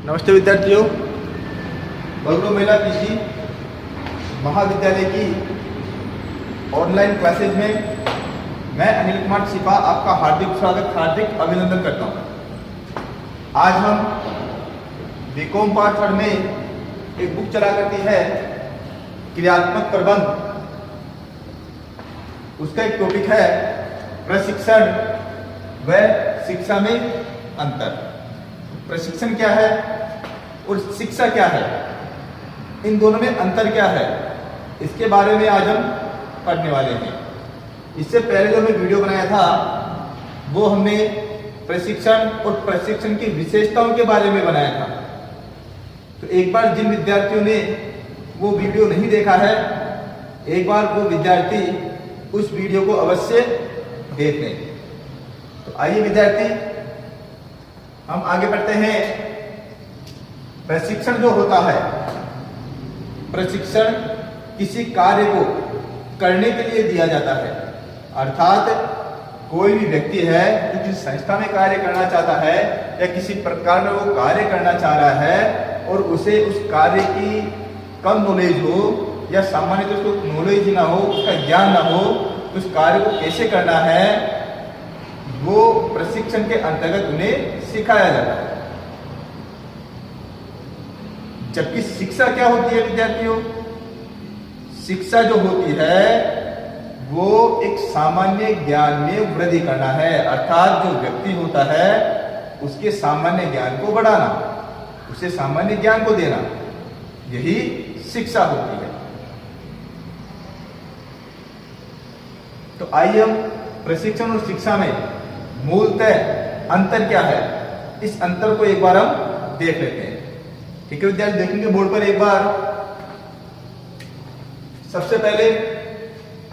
नमस्ते विद्यार्थियों, बगरू मेला पीजी महाविद्यालय की ऑनलाइन क्लासेज में मैं अनिल कुमार सिपा आपका हार्दिक अभिनंदन करता हूं। आज हम बीकॉम पार्ट 3 में एक बुक चला करती है क्रियात्मक प्रबंध। उसका एक टॉपिक है प्रशिक्षण व शिक्षा में अंतर। प्रशिक्षण क्या है और शिक्षा क्या है, इन दोनों में अंतर क्या है, इसके बारे में आज हम पढ़ने वाले हैं। इससे पहले जो हमने वीडियो बनाया था वो हमने प्रशिक्षण और प्रशिक्षण की विशेषताओं के बारे में बनाया था। तो एक बार जिन विद्यार्थियों ने वो वीडियो नहीं देखा है, एक बार वो विद्यार्थी उस वीडियो को अवश्य देख लें। तो आइए विद्यार्थी हम आगे बढ़ते हैं। प्रशिक्षण जो होता है, प्रशिक्षण किसी कार्य को करने के लिए दिया जाता है। अर्थात कोई भी व्यक्ति है जो किसी संस्था में कार्य करना चाहता है या किसी प्रकार में वो कार्य करना चाह रहा है और उसे उस कार्य की कम नॉलेज हो या सामान्य तो उसको नॉलेज ना हो, उसका ज्ञान ना हो, तो उस कार्य को कैसे करना है वो प्रशिक्षण के अंतर्गत उन्हें सिखाया जाता है। जबकि शिक्षा क्या होती है विद्यार्थियों? शिक्षा जो होती है वो एक सामान्य ज्ञान में वृद्धि करना है। अर्थात जो व्यक्ति होता है उसके सामान्य ज्ञान को बढ़ाना, उसे सामान्य ज्ञान को देना, यही शिक्षा होती है। तो आइए हम प्रशिक्षण और शिक्षा में मूलतः अंतर क्या है, इस अंतर को एक बार हम देख लेते हैं। ठीक है विद्यार्थी, देखेंगे बोर्ड पर एक बार। सबसे पहले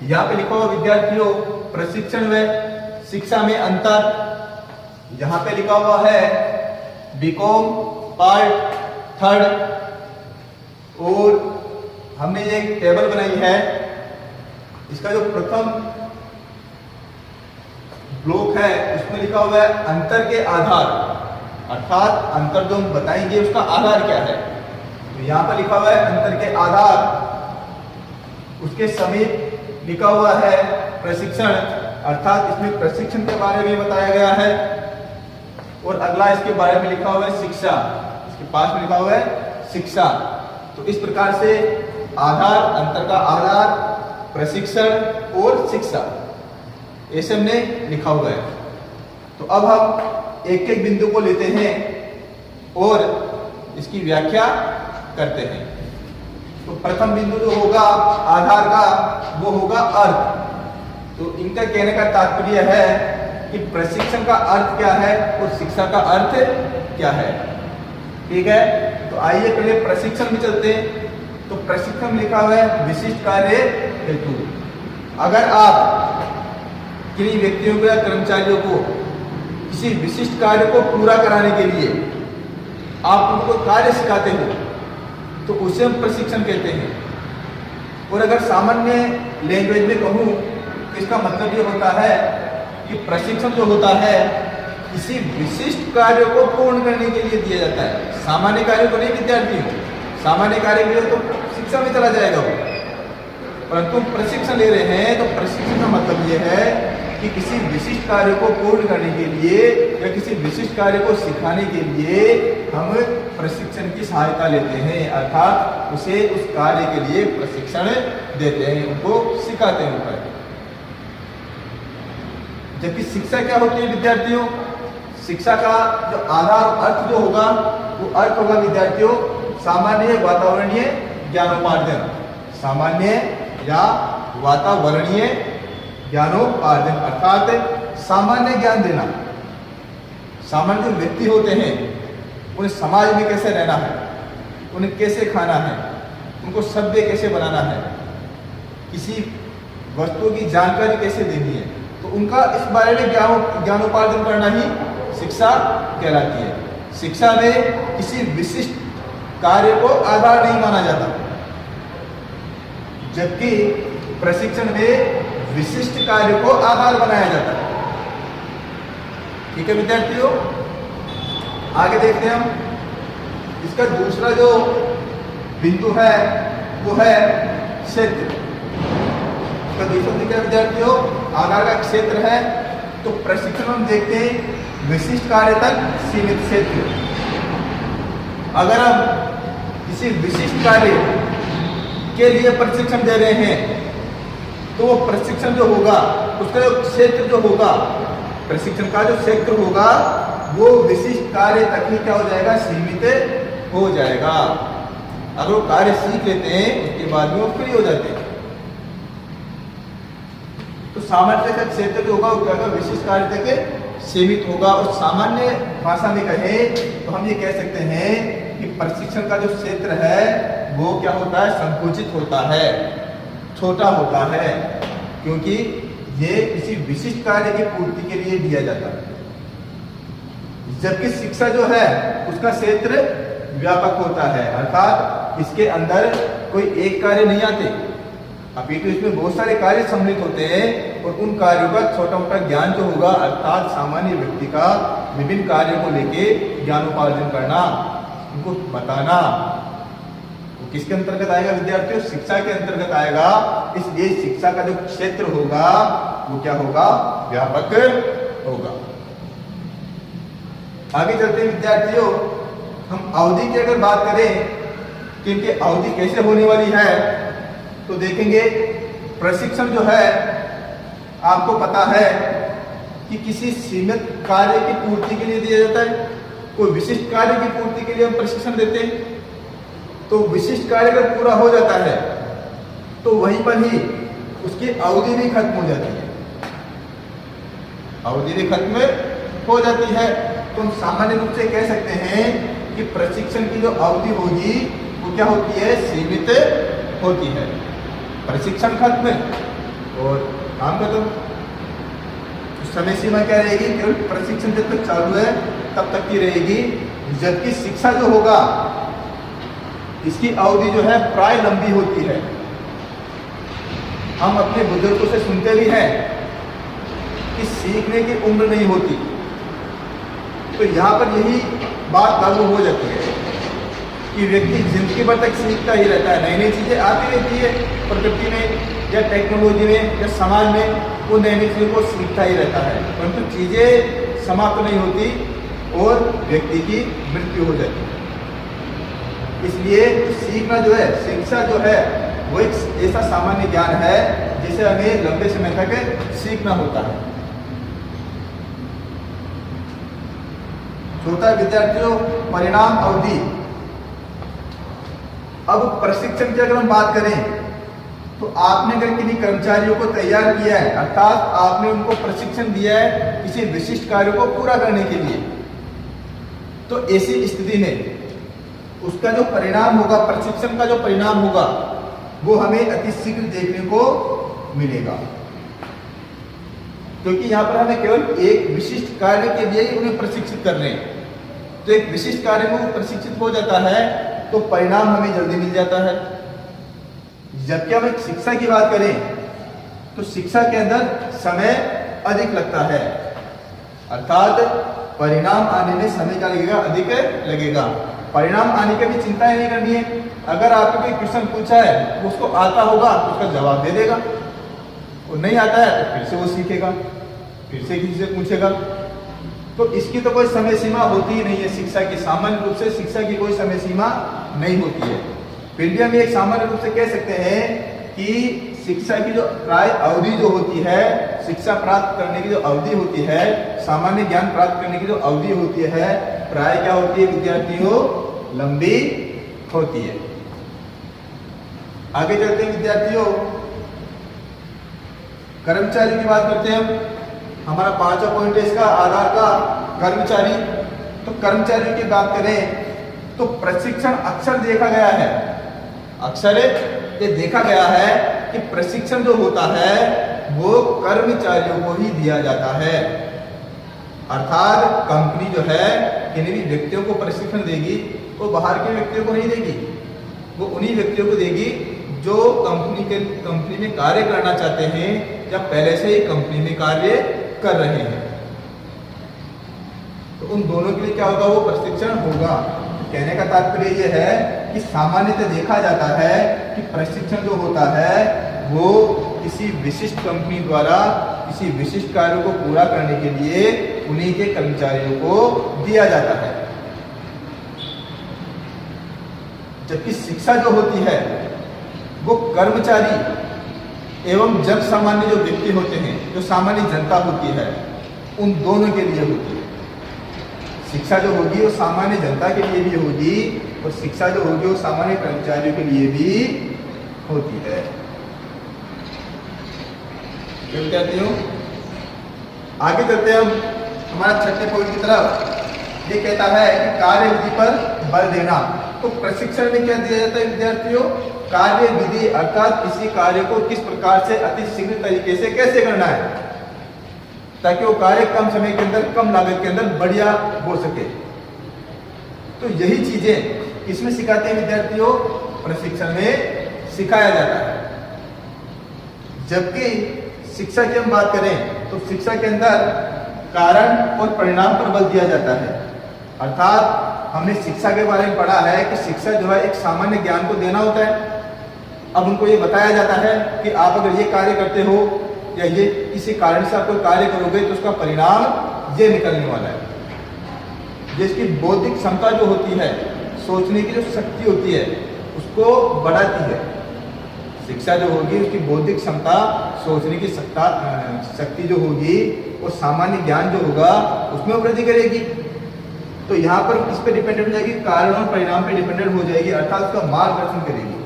यहां पे लिखा हुआ विद्यार्थियों प्रशिक्षण व शिक्षा में अंतर। यहां पे लिखा हुआ है बीकॉम पार्ट 3 और हमने ये एक टेबल बनाई है। इसका जो प्रथम ब्लॉक है उसमें लिखा हुआ है अंतर के आधार। अर्थात अंतर जो हम बताएंगे उसका आधार क्या है। तो यहां पर लिखा हुआ है अंतर के आधार, उसके समीप लिखा हुआ है प्रशिक्षण। अर्थात इसमें प्रशिक्षण के बारे में बताया गया है। और अगला इसके बारे में लिखा हुआ है शिक्षा, इसके पास में लिखा हुआ है शिक्षा। तो इस प्रकार से आधार, अंतर का आधार, प्रशिक्षण और शिक्षा, ऐसे हमने लिखा हुआ है। तो अब हम एक एक बिंदु को लेते हैं और इसकी व्याख्या करते हैं। तो प्रथम बिंदु जो होगा आधार का वो होगा अर्थ। तो इनका कहने का तात्पर्य है कि प्रशिक्षण का अर्थ क्या है और शिक्षा का अर्थ क्या है। ठीक है, तो आइए पहले प्रशिक्षण में चलते हैं। तो प्रशिक्षण लिखा हुआ है विशिष्ट कार्य हेतु। अगर आप किन्हीं व्यक्तियों को या कर्मचारियों को किसी विशिष्ट कार्य को पूरा कराने के लिए आप उनको कार्य सिखाते हो तो उसे हम प्रशिक्षण कहते हैं। और अगर सामान्य लैंग्वेज में कहूं तो इसका मतलब ये होता है कि प्रशिक्षण जो होता है किसी विशिष्ट कार्य को पूर्ण करने के लिए दिया जाता है। सामान्य कार्य को नहीं विद्यार्थी हो, सामान्य कार्य के लिए तो शिक्षा में चला जाएगा वो, परंतु प्रशिक्षण ले रहे हैं तो प्रशिक्षण का मतलब ये है कि किसी विशिष्ट कार्य को पूर्ण करने के लिए या किसी विशिष्ट कार्य को सिखाने के लिए हम प्रशिक्षण की सहायता लेते हैं। अर्थात उसे उस कार्य के लिए प्रशिक्षण देते हैं, उनको सिखाते हैं ऊपर। जबकि शिक्षा क्या होती है विद्यार्थियों? शिक्षा का जो आधार अर्थ जो होगा वो अर्थ होगा विद्यार्थियों सामान्य वातावरणीय ज्ञानोपार्जन। सामान्य या वातावरणीय ज्ञानोपार्जन अर्थात सामान्य ज्ञान देना। सामान्य जो व्यक्ति होते हैं उन्हें समाज में कैसे रहना है, उन्हें कैसे खाना है, उनको सभ्य कैसे बनाना है, किसी वस्तु की जानकारी कैसे देनी है, तो उनका इस बारे में ज्ञानोपार्जन करना ही शिक्षा कहलाती है। शिक्षा में किसी विशिष्ट कार्य को आधार नहीं माना जाता, जबकि प्रशिक्षण में विशिष्ट कार्य को आधार बनाया जाता है। ठीक है विद्यार्थियों, आगे देखते हैं हम। इसका दूसरा जो बिंदु है वो है क्षेत्र। इसका दूसरा बिंदु क्या विद्यार्थियों, आधार का क्षेत्र है। तो प्रशिक्षण हम देखते हैं विशिष्ट कार्य तक सीमित क्षेत्र। अगर हम किसी विशिष्ट कार्य के लिए प्रशिक्षण दे रहे हैं तो वो प्रशिक्षण जो होगा उसका जो क्षेत्र जो होगा, प्रशिक्षण का जो क्षेत्र होगा वो विशिष्ट कार्य तक ही क्या हो जाएगा, सीमित हो जाएगा। अगर वो कार्य सीख लेते हैं उसके बाद में वो फ्री हो जाते हैं। तो सामान्य का क्षेत्र जो होगा वो क्या होगा, विशिष्ट कार्य तक सीमित होगा। और सामान्य भाषा में कहें तो हम ये कह सकते हैं कि प्रशिक्षण का जो क्षेत्र है वो क्या होता है, संकुचित होता है, छोटा होता है, क्योंकि ये किसी विशिष्ट कार्य की पूर्ति के लिए दिया जाता है। जबकि शिक्षा जो है उसका क्षेत्र व्यापक होता है, अर्थात इसके अंदर कोई एक कार्य नहीं आते, अपितु इसमें बहुत सारे कार्य सम्मिलित होते हैं और उन कार्यों का छोटा मोटा ज्ञान जो होगा, अर्थात सामान्य व्यक्ति का विभिन्न कार्यों को लेके ज्ञानोपार्जन करना, उनको बताना, वो किसके अंतर्गत आएगा विद्यार्थियों, शिक्षा के अंतर्गत आएगा। इसलिए शिक्षा का जो क्षेत्र होगा वो क्या होगा, व्यापक होगा। आगे चलते हैं विद्यार्थियों, हम अवधि की अगर बात करें कि इनकी अवधि कैसे होने वाली है तो देखेंगे प्रशिक्षण जो है आपको पता है कि किसी सीमित कार्य की पूर्ति के लिए दिया जाता है। कोई विशिष्ट कार्य की पूर्ति के लिए हम प्रशिक्षण देते हैं, तो विशिष्ट कार्य अगर पूरा हो जाता है तो वहीं पर ही उसकी अवधि भी खत्म हो जाती है, अवधि भी खत्म हो जाती है। तो हम सामान्य रूप से कह सकते हैं कि प्रशिक्षण की जो अवधि होगी वो क्या होती है, सीमित होती है। प्रशिक्षण खत्म और काम खत्म, समय सीमा क्या रहेगी, केवल प्रशिक्षण जब तक चालू है तब तक की रहेगी। जबकि शिक्षा जो होगा इसकी अवधि जो है प्राय लंबी होती है। हम अपने बुजुर्गों से सुनते भी हैं कि सीखने की उम्र नहीं होती, तो यहाँ पर यही बात लागू हो जाती है कि व्यक्ति जिंदगी भर तक सीखता ही रहता है, नई नई चीजें आती रहती है प्रकृति में या टेक्नोलॉजी में या समाज में, वो नई नई चीजों को सीखता ही रहता है, परंतु चीजें समाप्त नहीं होती और व्यक्ति की मृत्यु हो जाती है। इसलिए सीखना जो है, शिक्षा जो है वो एक ऐसा सामान्य ज्ञान है जिसे हमें लंबे समय तक सीखना होता है। चौथा विद्यार्थियों, परिणाम अवधि। अब प्रशिक्षण की अगर हम बात करें तो आपने अगर किन्हीं कर्मचारियों को तैयार किया है, अर्थात आपने उनको प्रशिक्षण दिया है किसी विशिष्ट कार्य को पूरा करने के लिए, तो ऐसी स्थिति में उसका जो परिणाम होगा, प्रशिक्षण का जो परिणाम होगा वो हमें अति शीघ्र देखने को मिलेगा, क्योंकि यहाँ पर हमें केवल एक विशिष्ट कार्य के लिए ही उन्हें प्रशिक्षित कर रहे हैं। तो एक विशिष्ट कार्य में वो प्रशिक्षित हो जाता है तो परिणाम हमें जल्दी मिल जाता है। जबकि हम एक शिक्षा की बात करें तो शिक्षा के अंदर समय अधिक लगता है, अर्थात परिणाम आने में समय क्या लगेगा, अधिक लगेगा। परिणाम आने की भी चिंता नहीं करनी है। अगर आपने कोई क्वेश्चन पूछा है, उसको आता होगा तो उसका जवाब दे देगा, वो नहीं आता है तो फिर से वो सीखेगा, फिर से किसी से पूछेगा। तो इसकी तो कोई समय सीमा होती ही नहीं है शिक्षा की, सामान्य रूप से शिक्षा की कोई समय सीमा नहीं होती है। फिर भी हम एक सामान्य रूप से कह सकते हैं कि शिक्षा की जो प्राय अवधि जो होती है, शिक्षा प्राप्त करने की जो अवधि होती है, सामान्य ज्ञान प्राप्त करने की जो अवधि होती है, प्राय क्या होती है विद्यार्थियों, लंबी होती है। आगे चलते हैं विद्यार्थियों, कर्मचारी की बात करते हैं हम। हमारा 5वां पॉइंट है इसका, आधार का कर्मचारी। तो कर्मचारियों की बात करें तो प्रशिक्षण अक्सर देखा गया है, अक्सर ये देखा गया है कि प्रशिक्षण जो होता है वो कर्मचारियों को ही दिया जाता है। अर्थात कंपनी जो है किन्हीं भी व्यक्तियों को प्रशिक्षण देगी वो बाहर के व्यक्तियों को नहीं देगी, वो उन्हीं व्यक्तियों को देगी जो कंपनी में कार्य करना चाहते हैं या पहले से ही कंपनी में कार्य कर रहे हैं। तो उन दोनों के लिए क्या होगा, वो प्रशिक्षण होगा। कहने का तात्पर्य यह है कि सामान्यतः देखा जाता है कि प्रशिक्षण जो होता है वो किसी विशिष्ट कंपनी द्वारा किसी विशिष्ट कार्य को पूरा करने के लिए उन्हीं के कर्मचारियों को दिया जाता है। जबकि शिक्षा जो होती है वो कर्मचारी एवं जन सामान्य जो व्यक्ति होते हैं, जो सामान्य जनता होती है, उन दोनों के लिए होती है। शिक्षा जो होगी वो सामान्य जनता के लिए भी होगी और शिक्षा जो होगी वो सामान्य कर्मचारियों के लिए भी होती है। विद्यार्थियों, आगे चलते हम हमारा छठे पॉइंट की तरफ। ये कहता है कि कार्य विधि पर बल देना। तो प्रशिक्षण में क्या दिया जाता है विद्यार्थियों? कार्य विधि, अर्थात किसी कार्य को किस प्रकार से अति शीघ्र तरीके से कैसे करना है ताकि वो कार्य कम समय के अंदर, कम लागत के अंदर बढ़िया हो सके। तो यही चीजें किसमें सिखाते हैं विद्यार्थियों? प्रशिक्षण में सिखाया जाता है। जबकि शिक्षा की हम बात करें तो शिक्षा के अंदर कारण और परिणाम पर बल दिया जाता है। अर्थात हमने शिक्षा के बारे में पढ़ा है कि शिक्षा जो है एक सामान्य ज्ञान को देना होता है। अब उनको ये बताया जाता है कि आप अगर ये कार्य करते हो या ये किसी कारण से आप कोई कार्य करोगे तो उसका परिणाम ये निकलने वाला है। जिसकी बौद्धिक क्षमता जो होती है, सोचने की जो शक्ति होती है, उसको बढ़ाती है। शिक्षा जो होगी उसकी बौद्धिक क्षमता, सोचने की शक्ति जो होगी, वो सामान्य ज्ञान जो होगा उसमें वृद्धि करेगी। तो यहाँ पर किस पे डिपेंडेंट हो जाएगी? कारण और परिणाम पे डिपेंडेंट हो जाएगी, अर्थात उसका मार्गदर्शन करेगी।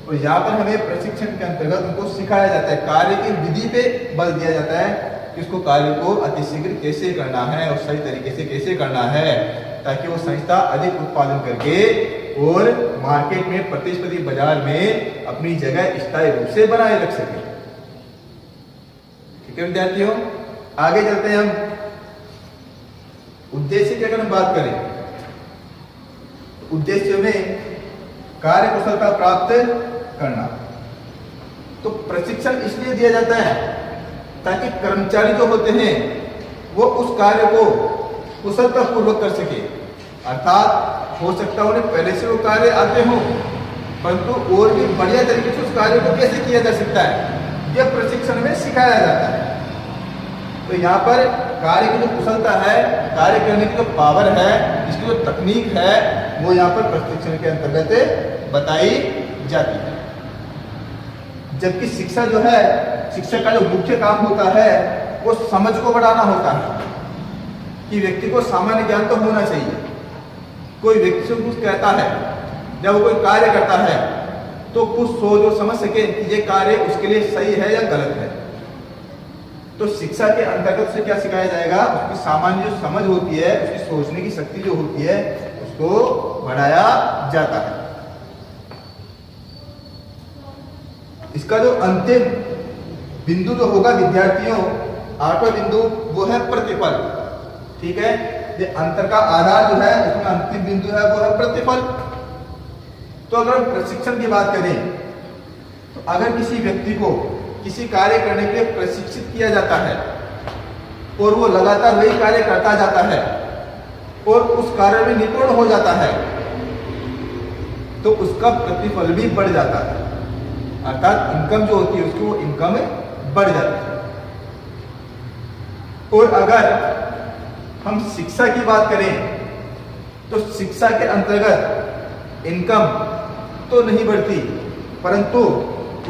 और यहाँ पर हमें प्रशिक्षण के अंतर्गत उनको सिखाया जाता है, कार्य की विधि पे बल दिया जाता है कि उसको कार्य को अतिशीघ्र कैसे करना है और सही तरीके से कैसे करना है ताकि वो संस्था अधिक उत्पादन करके और मार्केट में, प्रतिस्पर्धी बाजार में अपनी जगह स्थायी रूप से बनाए रख सके। ठीक है विद्यार्थियों, आगे चलते हैं हम उद्देश्य की अगर हम बात करें, उद्देश्य में कार्य कुशलता प्राप्त करना। तो प्रशिक्षण इसलिए दिया जाता है ताकि कर्मचारी जो होते हैं वो उस कार्य को कुशलता पूर्वक कर सके। अर्थात हो सकता है उन्हें पहले से वो कार्य आते हो, परंतु और भी बढ़िया तरीके से उस कार्य को कैसे किया जा सकता है, यह प्रशिक्षण में सिखाया जाता है। तो यहाँ पर कार्य की जो कुशलता है, कार्य करने की जो पावर है, इसकी जो तकनीक है, वो यहाँ पर प्रशिक्षण के अंतर्गत बताई जाती है। जबकि शिक्षा जो है, शिक्षा का जो मुख्य काम होता है वो समझ को बढ़ाना होता है कि व्यक्ति को सामान्य ज्ञान तो होना चाहिए। कोई व्यक्ति से कुछ कहता है, जब वो कोई कार्य करता है तो कुछ सोच और समझ सके कि ये कार्य उसके लिए सही है या गलत है। तो शिक्षा के अंतर्गत से क्या सिखाया जाएगा? उसकी सामान्य जो समझ होती है, उसकी सोचने की शक्ति जो होती है, उसको बढ़ाया जाता है। इसका जो अंतिम बिंदु जो होगा विद्यार्थियों, 8वां बिंदु, वो है प्रतिफल। ठीक है, ये अंतर का आधार जो है, उसमें अंतिम बिंदु है वो है प्रतिफल। तो अगर हम प्रशिक्षण की बात करें तो अगर किसी व्यक्ति को किसी कार्य करने के लिए प्रशिक्षित किया जाता है और वो लगातार वही कार्य करता जाता है और उस कार्य में निपुण हो जाता है तो उसका प्रतिफल भी बढ़ जाता है। अर्थात इनकम जो होती है उसकी वो इनकम बढ़ जाती है। और अगर हम शिक्षा की बात करें तो शिक्षा के अंतर्गत इनकम तो नहीं बढ़ती, परंतु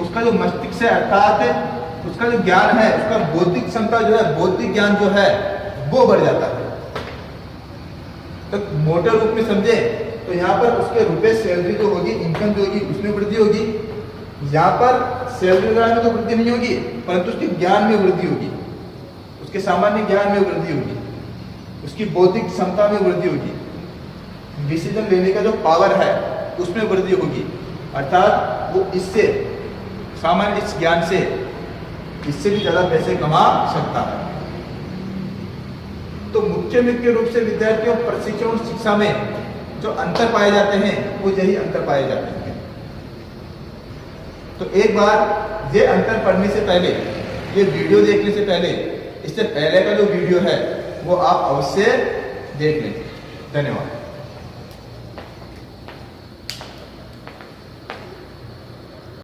उसका जो मस्तिष्क है, अर्थात उसका जो ज्ञान है, उसका बौद्धिक क्षमता जो है, बौद्धिक ज्ञान जो है वो बढ़ जाता है। तो मोटे रूप में समझे तो यहाँ पर उसके रुपए सैलरी जो होगी, इनकम जो होगी, उसमें वृद्धि होगी। यहाँ पर सैलरी वगैरह में तो वृद्धि नहीं होगी, परंतु उसके ज्ञान में वृद्धि होगी, उसके सामान्य ज्ञान में वृद्धि होगी, उसकी बौद्धिक क्षमता में वृद्धि होगी, डिसीजन लेने का जो पावर है उसमें वृद्धि होगी। अर्थात वो इससे, सामान्य इस ज्ञान से, इससे भी ज्यादा पैसे कमा सकता है। तो मुख्य रूप से विद्यार्थियों प्रशिक्षण और शिक्षा में जो अंतर पाए जाते हैं वो यही अंतर पाए जाते हैं। तो एक बार ये अंतर पढ़ने से पहले, ये वीडियो देखने से पहले, इससे पहले का जो वीडियो है वो आप अवश्य देख लें। धन्यवाद।